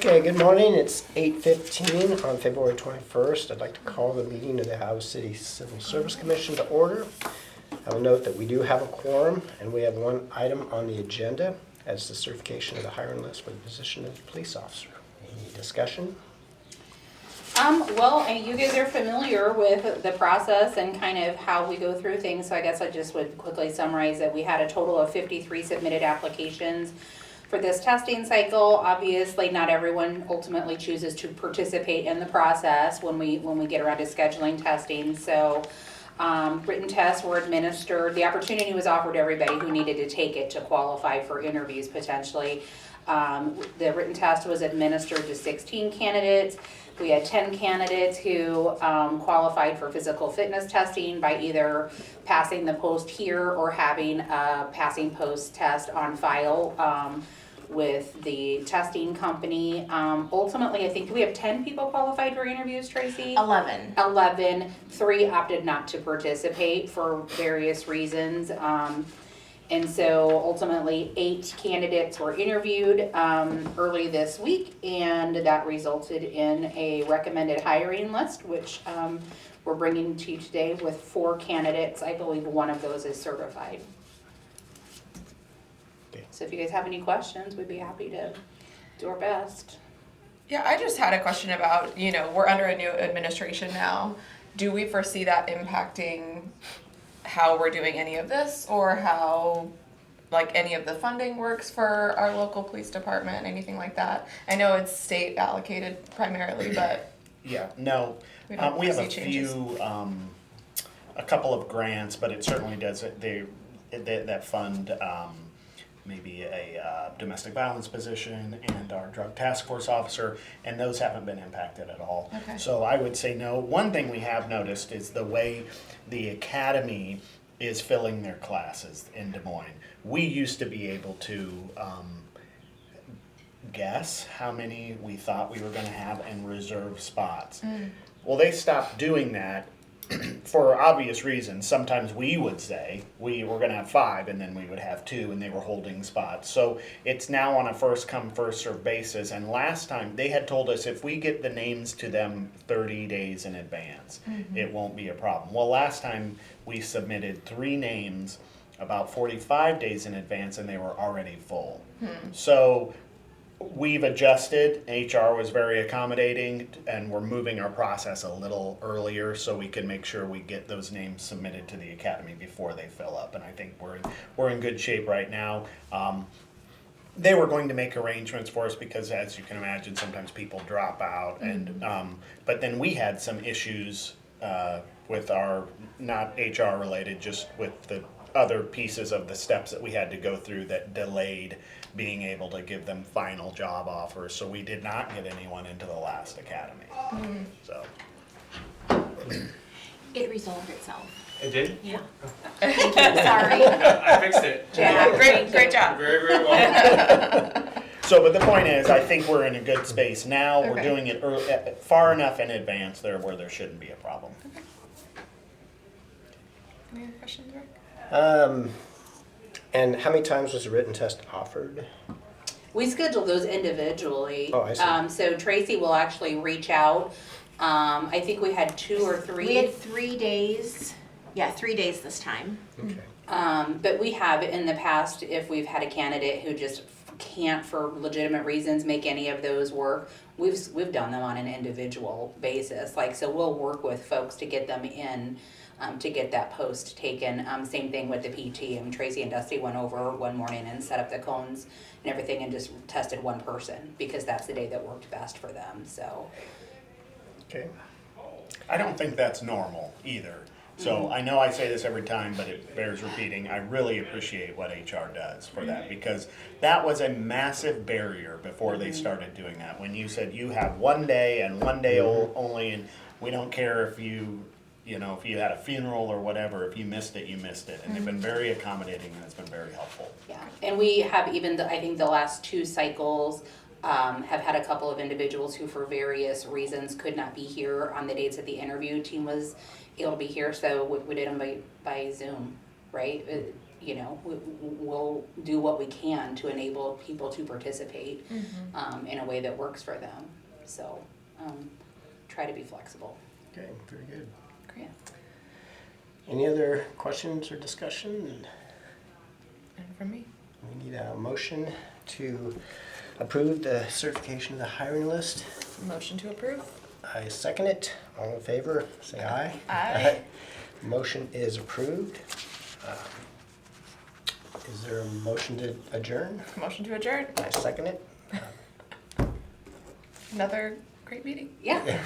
Okay, good morning. It's 8:15 on February 21st. I'd like to call the meeting of the Iowa City Civil Service Commission to order. I will note that we do have a quorum, and we have one item on the agenda as the certification of the hiring list for the position of police officer. Any discussion? Well, and you guys are familiar with the process and kind of how we go through things, so I guess I just would quickly summarize that we had a total of 53 submitted applications for this testing cycle. Obviously, not everyone ultimately chooses to participate in the process when we get around to scheduling testing, so written tests were administered. The opportunity was offered to everybody who needed to take it to qualify for interviews potentially. The written test was administered to 16 candidates. We had 10 candidates who qualified for physical fitness testing by either passing the post here or having a passing post test on file with the testing company. Ultimately, I think, do we have 10 people qualified for interviews, Tracy? 11. 3 opted not to participate for various reasons. And so ultimately 8 candidates were interviewed early this week, and that resulted in a recommended hiring list, which we're bringing to you today with 4 candidates. I believe one of those is certified. Okay. So if you guys have any questions, we'd be happy to do our best. Yeah, I just had a question about, we're under a new administration now. Do we foresee that impacting how we're doing any of this, or how any of the funding works for our local police department, anything like that? I know it's state allocated primarily, but yeah, no, we have a few, a couple of grants, but it certainly does, that fund maybe a domestic violence position and our drug task force officer, and those haven't been impacted at all. Okay. So I would say no. One thing we have noticed is the way the academy is filling their classes in Des Moines. We used to be able to guess how many we thought we were going to have and reserve spots. Well, they stopped doing that for obvious reasons. Sometimes we would say we were going to have 5 and then we would have 2 and they were holding spots. So it's now on a first come first served basis, and last time they had told us if we get the names to them 30 days in advance, it won't be a problem. Well, last time we submitted 3 names about 45 days in advance and they were already full. So we've adjusted. HR was very accommodating, and we're moving our process a little earlier so we can make sure we get those names submitted to the academy before they fill up. And I think we're in good shape right now. They were going to make arrangements for us because, as you can imagine, sometimes people drop out. And but then we had some issues with our, not HR related, just with the other pieces of the steps that we had to go through that delayed being able to give them final job offers. So we did not get anyone into the last academy. So It resolved itself. It did? Yeah. Sorry. I fixed it. yeah, great job. Very, very well. So, but the point is, I think we're in a good space now. We're Okay. doing it far enough in advance there where there shouldn't be a problem. Any other questions, Rick? And how many times was the written test offered? We scheduled those individually. Oh, I see. So Tracy will actually reach out. I think we had 2 or 3. We had 3 days. Yeah, 3 days this time. Okay. But we have in the past, if we've had a candidate who just can't, for legitimate reasons, make any of those work, we've done them on an individual basis. So we'll work with folks to get them in, to get that post taken. Same thing with the PT. Tracy and Dusty went over one morning and set up the cones and everything and just tested one person because that's the day that worked best for them. So. Okay. I don't think that's normal either. So I know I say this every time, but it bears repeating. I really appreciate what HR does for that, because that was a massive barrier before they started doing that. When you said you have 1 day and 1 day only, and we don't care if if you had a funeral or whatever, if you missed it, you missed it. And they've been very accommodating, and it's been very helpful. Yeah, and we have even, I think the last 2 cycles have had a couple of individuals who for various reasons could not be here on the dates that the interview team was able to be here, so we did them by Zoom, right? you know, we'll do what we can to enable people to participate in a way that works for them. So try to be flexible. Okay, very good. Great. Any other questions or discussion? And from me. We need a motion to approve the certification of the hiring list. Motion to approve. I second it. All in favor, say aye. Aye. Motion is approved. Is there a motion to adjourn? Motion to adjourn. I second it. Another great meeting. Yeah.